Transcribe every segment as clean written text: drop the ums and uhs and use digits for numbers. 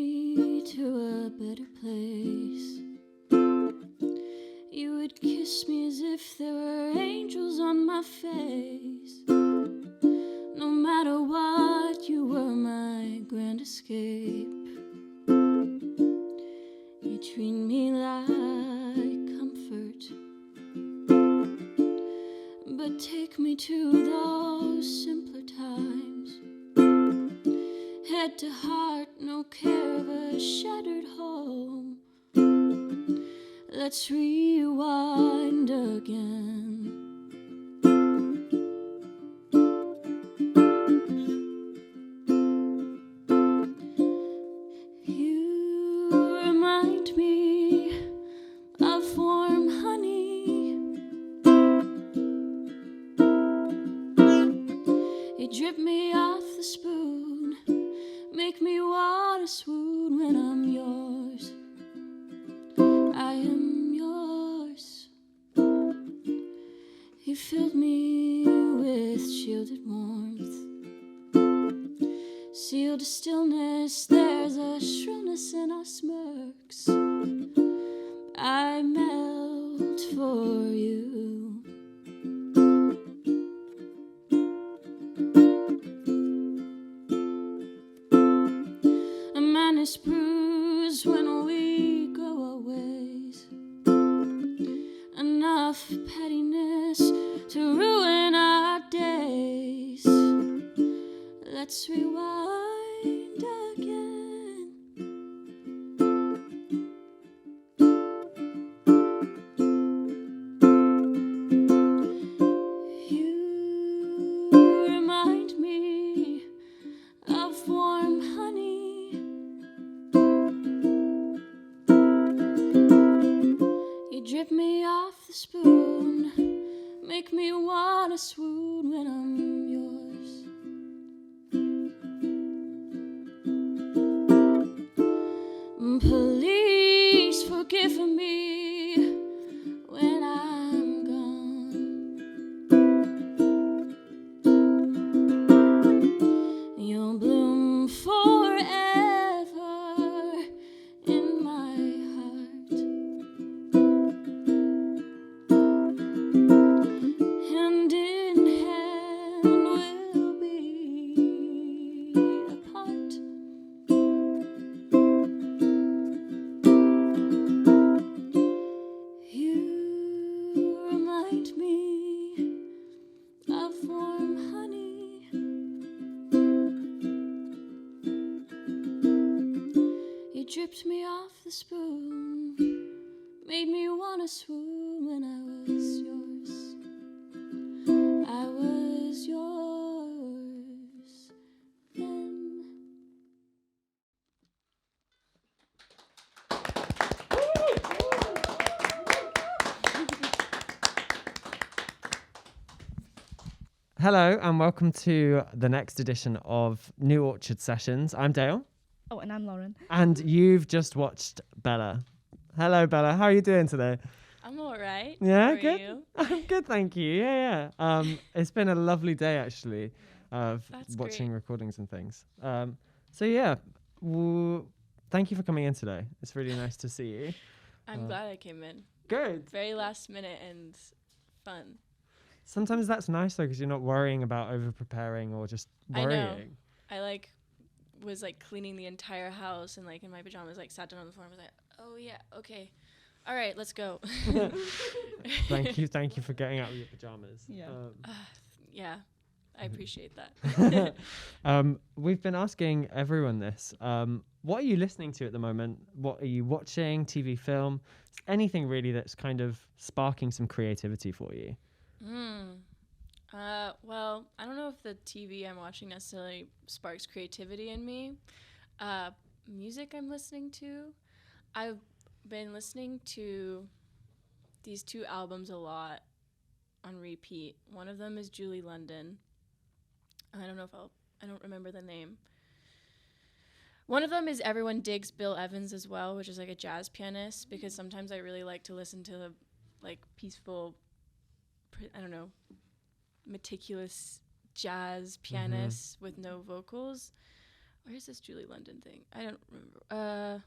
me to a better place. You would kiss me as if there were angels on my face. No matter what, you were my grand escape. You treat me like comfort, but take me to those simpler times. Head to heart, no care of a shattered home. Let's rewind again. You remind me of warm honey. You drip me off the spoon, make me wanna swoon when I'm yours. I am yours. You filled me with shielded warmth, sealed stillness. There's a shrillness in our smirks. I melt for you. A man is bruised when we go our ways. Enough pettiness to ruin our days. Let's rewind again. You remind me of warm honey. You drip me off the spoon, make me wanna swoon when I'm yours. Please forgive me when I'm gone. You'll bloom forever in my heart. Hand in hand we'll be apart. You remind me of warm honey. You dripped me off the spoon, made me wanna swoon when I was yours. I was yours then. Hello and welcome to the next edition of New Orchard Sessions. I'm Dale. Oh, and I'm Lauren. And you've just watched Bella. Hello, Bella. How are you doing today? I'm all right. Yeah, How are good. you? I'm good, thank you. Yeah. It's been a lovely day actually of That's watching great. recordings and things. Thank you for coming in today. It's really nice to see you. I'm glad I came in. Good. Very last minute and fun. Sometimes that's nice though, because you're not worrying about over preparing or just worrying. I was cleaning the entire house and in my pajamas sat down on the floor and was like, oh yeah, okay. All right, let's go. Thank you for getting out of your pajamas. Yeah. Yeah, I appreciate that. We've been asking everyone this. What are you listening to at the moment? What are you watching? TV, film? Anything really that's kind of sparking some creativity for you? Well, I don't know if the TV I'm watching necessarily sparks creativity in me. Music I'm listening to. I've been listening to these two albums a lot on repeat. One of them is Julie London. I don't remember the name. One of them is Everyone Digs Bill Evans as well, which is a jazz pianist, because sometimes I really like to listen to peaceful, meticulous jazz pianists with no vocals. Where's this Julie London thing? I don't remember. I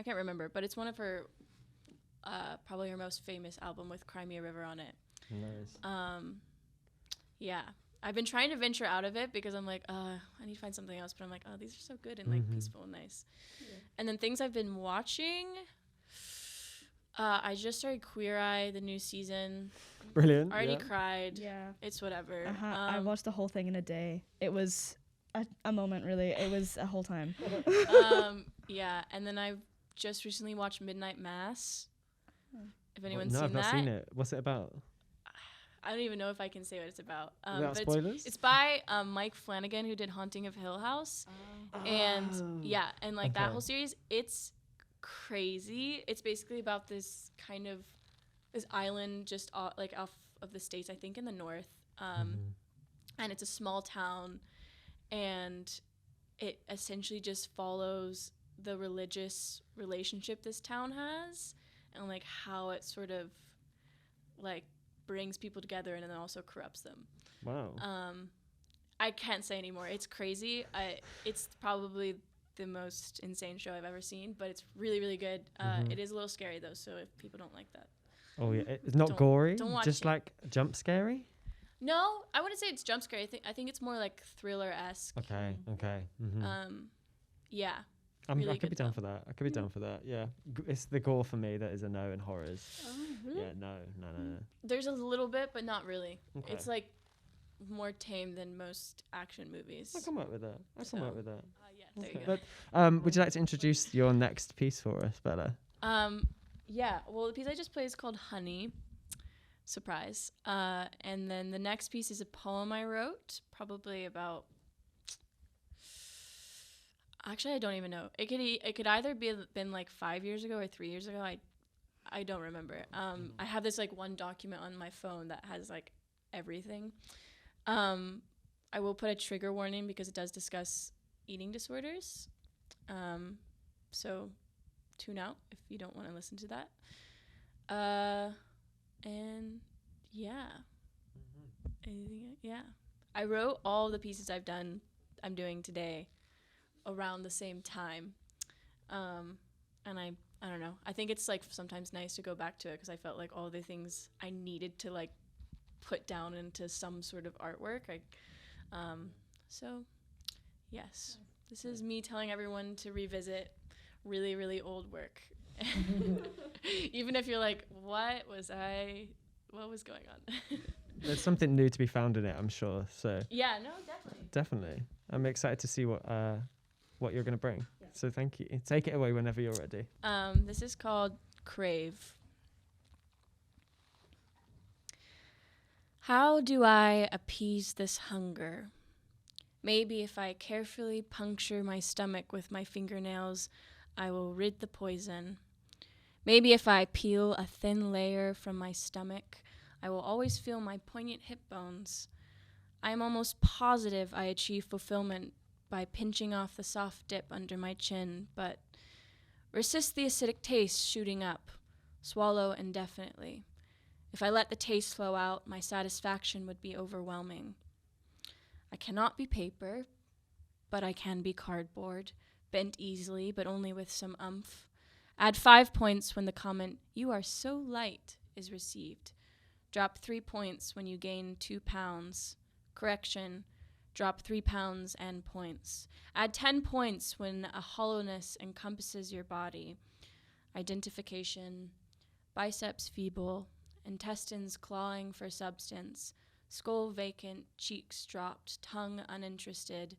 can't remember, but it's one of her, probably her most famous album with Cry Me a River on it. Nice. Yeah. I've been trying to venture out of it because I'm like, I need to find something else. But I'm like, oh, these are so good and like peaceful and nice. Yeah. And then things I've been watching. I just started Queer Eye, the new season. Brilliant. Already cried. Yeah. It's whatever. I watched the whole thing in a day. It was a moment, really. It was a whole time. Yeah. And then I've just recently watched Midnight Mass. If anyone's no, seen I've not that. seen it. What's it about? I don't even know if I can say what it's about. Without but spoilers? It's by Mike Flanagan, who did Haunting of Hill House. And yeah, and like that whole series, it's crazy. It's basically about this kind of this island just off of the States, I think in the north. And it's a small town, and it essentially just follows the religious relationship this town has, and like how it sort of like brings people together and then also corrupts them. Wow. I can't say anymore. It's crazy. It's probably the most insane show I've ever seen, but it's really, really good. It is a little scary though, so if people don't like that. Oh yeah, it's not gory. Don't watch just it. like jump scary. No, I wouldn't say it's jump scary. I think it's more like thriller-esque. Okay. Yeah. I really could be good down though. for that. I could be down for that. Yeah. It's the gore for me that is a no in horrors. Oh, really? Yeah. No. There's a little bit, but not really. Okay. It's like more tame than most action movies. I can work with that. Yeah, there you go. But would you like to introduce your next piece for us, Bella? Yeah. Well, the piece I just played is called Honey. Surprise. And then the next piece is a poem I wrote, probably about. Actually, I don't even know. It could either been like 5 years ago or 3 years ago. I don't remember. I have this like one document on my phone that has like everything. I will put a trigger warning because it does discuss eating disorders. So tune out if you don't want to listen to that. And yeah. Yeah. I wrote all the pieces I'm doing today around the same time. And I don't know. I think it's like sometimes nice to go back to it because I felt like all the things I needed to like put down into some sort of artwork. So yes, this is me telling everyone to revisit really, really old work. Even if you're like, what was going on? There's something new to be found in it, I'm sure. So yeah, no, definitely. I'm excited to see what you're going to bring. Yeah. So thank you. Take it away whenever you're ready. This is called Crave. How do I appease this hunger? Maybe if I carefully puncture my stomach with my fingernails, I will rid the poison. Maybe if I peel a thin layer from my stomach, I will always feel my poignant hip bones. I am almost positive I achieve fulfillment by pinching off the soft dip under my chin, but resist the acidic taste shooting up. Swallow indefinitely. If I let the taste flow out, my satisfaction would be overwhelming. I cannot be paper, but I can be cardboard, bent easily, but only with some oomph. Add 5 points when the comment, "You are so light," is received. Drop 3 points when you gain 2 pounds. Correction, drop 3 pounds and points. Add 10 points when a hollowness encompasses your body. Identification, biceps feeble, intestines clawing for substance, skull vacant, cheeks dropped, tongue uninterested.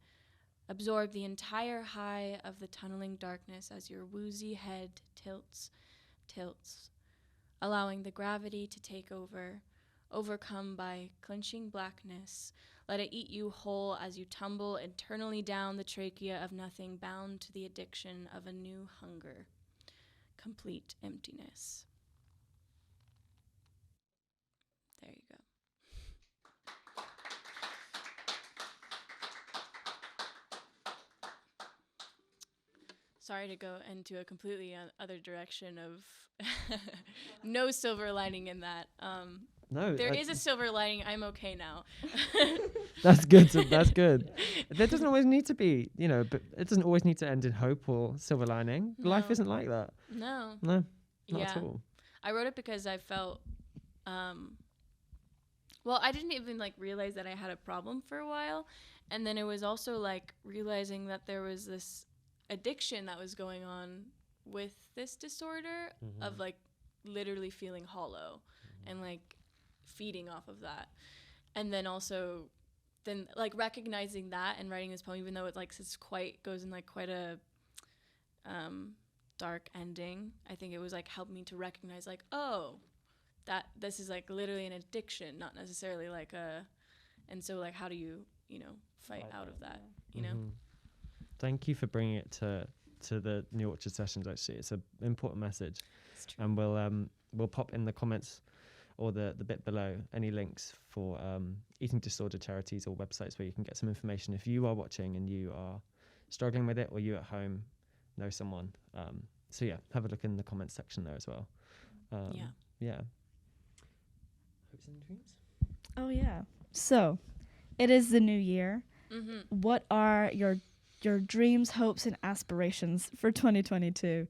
Absorb the entire high of the tunneling darkness as your woozy head tilts, allowing the gravity to take over, overcome by clinching blackness. Let it eat you whole as you tumble eternally down the trachea of nothing, bound to the addiction of a new hunger. Complete emptiness. There you go. Sorry to go into a completely other direction of no silver lining in that. No, there is a silver lining. I'm okay now. that's good. That's good. There doesn't always need to be, but it doesn't always need to end in hope or silver lining. Life No. isn't like that. No. No, not Yeah. at all. I wrote it because I felt, well, I didn't even like realize that I had a problem for a while. And then it was also like realizing that there was this addiction that was going on with this disorder of like literally feeling hollow and like feeding off of that. And then also then like recognizing that and writing this poem, even though it like goes in like quite a dark ending, I think it was like helped me to recognize like, oh, that this is like literally an addiction, not necessarily like and so like how do you fight out of that, Thank you for bringing it to the New Orchard sessions. Actually, it's an important message. It's true. And we'll pop in the comments or the bit below any links for eating disorder charities or websites where you can get some information if you are watching and you are struggling with it, or you at home know someone. So yeah, have a look in the comments section there as well. Yeah. Hopes and dreams. Oh yeah. So, it is the new year. What are your dreams, hopes, and aspirations for 2022?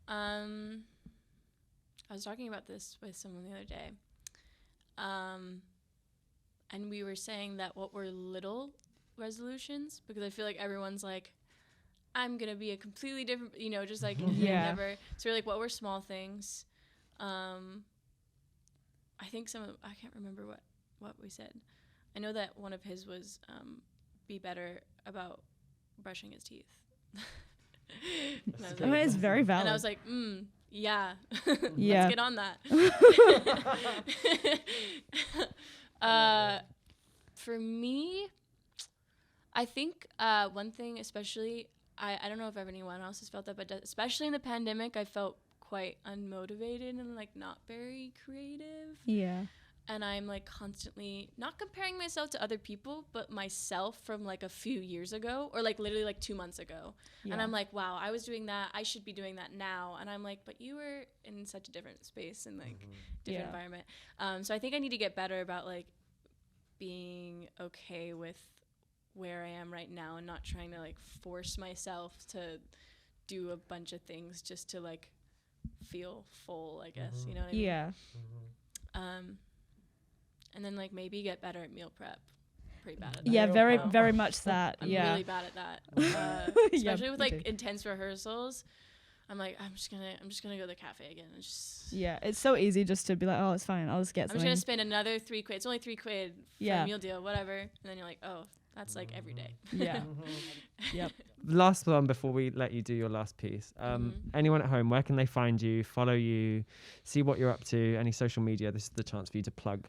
I was talking about this with someone the other day. And we were saying that what were little resolutions, because I feel like everyone's like, I'm going to be a completely different, just like never. So we're like, what were small things? I think I can't remember what we said. I know that one of his was be better about brushing his teeth. It's very valid. And I was like, yeah, Yeah. let's get on that. For me, I think one thing especially, I don't know if anyone else has felt that, but especially in the pandemic, I felt quite unmotivated and like not very creative. Yeah. And I'm like constantly not comparing myself to other people, but myself from like a few years ago, or like literally like 2 months ago. Yeah. And I'm like, wow, I was doing that. I should be doing that now. And I'm like, but you were in such a different space and like different environment. So I think I need to get better about like being okay with where I am right now and not trying to like force myself to do a bunch of things just to like feel full, I guess. You know what I mean? Yeah. And then like maybe get better at meal prep. Pretty bad at that. Yeah, very much that. I'm yeah. really bad at that. Especially with like intense rehearsals. I'm like, I'm just gonna go to the cafe again and just. Yeah, it's so easy just to be like, oh, it's fine. I'll just get something. I'm just gonna spend another $3. It's only $3 for a meal deal, whatever. And then you're like, oh, that's like every day. Yeah. Yep. Last one before we let you do your last piece. Anyone at home, where can they find you, follow you, see what you're up to, any social media? This is the chance for you to plug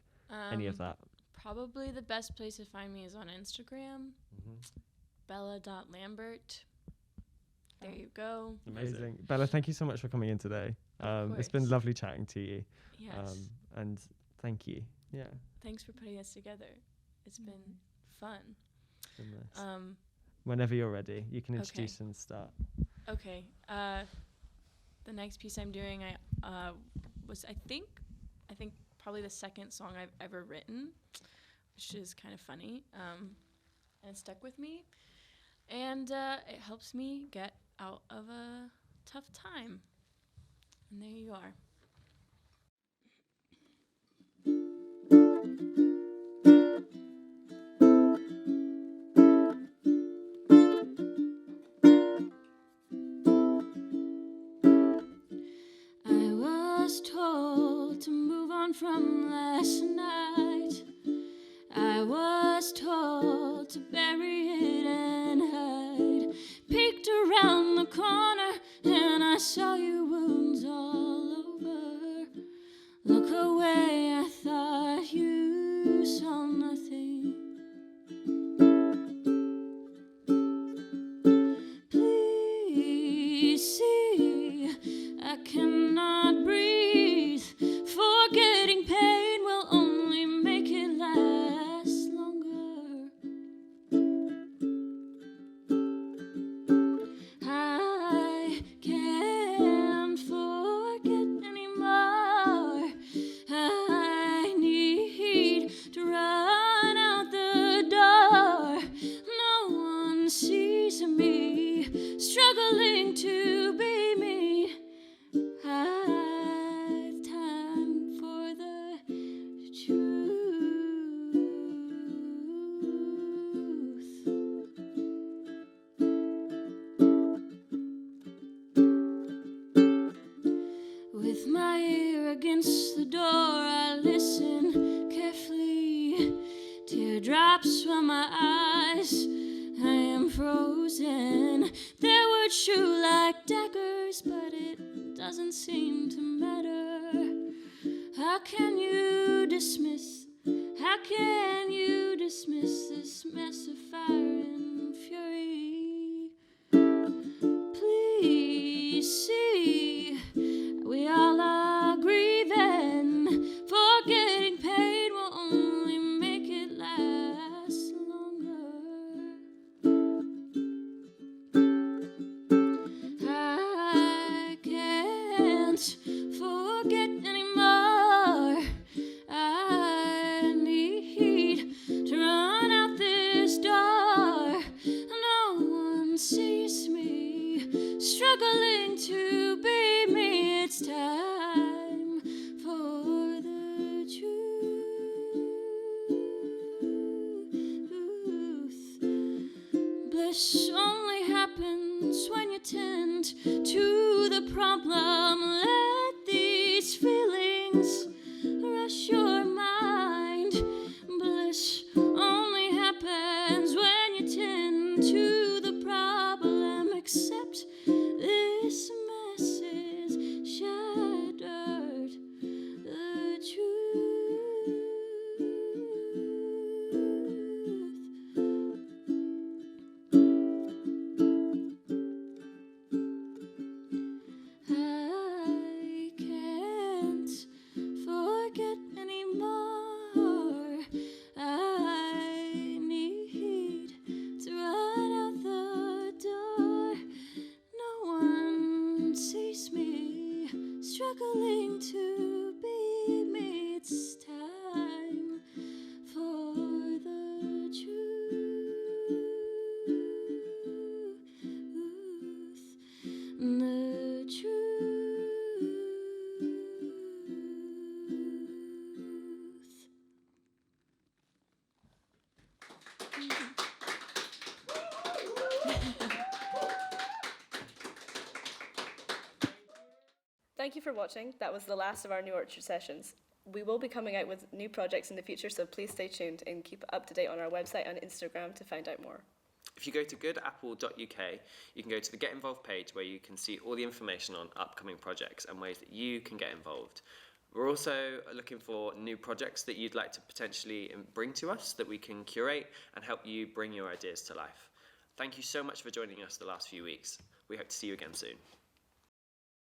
any of that. Probably the best place to find me is on Instagram. Bella.Lambert. There you go. Amazing. Bella, thank you so much for coming in today. It's been lovely chatting to you. Yes. And thank you. Yeah. Thanks for putting this together. It's been fun. Whenever you're ready, you can introduce and start. Okay. The next piece I'm doing, was I think probably the second song I've ever written, which is kind of funny, and it stuck with me, and it helps me get out of a tough time. And there you are. From last night, I was told to bury it and hide. Peeked around the corner and I saw your wounds all over. Look away, I thought you saw nothing. Please see, I cannot breathe. Forgetting pain will only make it last longer. I can't swell my eyes. I am frozen. Their words shoot like daggers, but it doesn't seem to matter. How can you dismiss? How can you dismiss this mess of fire and fury? Please see, we all are grieving. Forgetting pain will only make it last longer. I can't forget anymore. I need to run out this door. No one sees me struggling to be me. It's time for the truth. Bliss only happens when you tend to the problem. Let these feelings rush your mind. Bliss only happens when you tend to the problem. Except this mess is shattered. The truth. I can't forget anymore. I need to run out the door. No one sees me struggling to be me. It's time for the truth. The truth. Thank you for watching. That was the last of our New Orchard sessions. We will be coming out with new projects in the future, so please stay tuned and keep up to date on our website and Instagram to find out more. If you go to goodapple.uk, you can go to the Get Involved page where you can see all the information on upcoming projects and ways that you can get involved. We're also looking for new projects that you'd like to potentially bring to us that we can curate and help you bring your ideas to life. Thank you so much for joining us the last few weeks. We hope to see you again soon.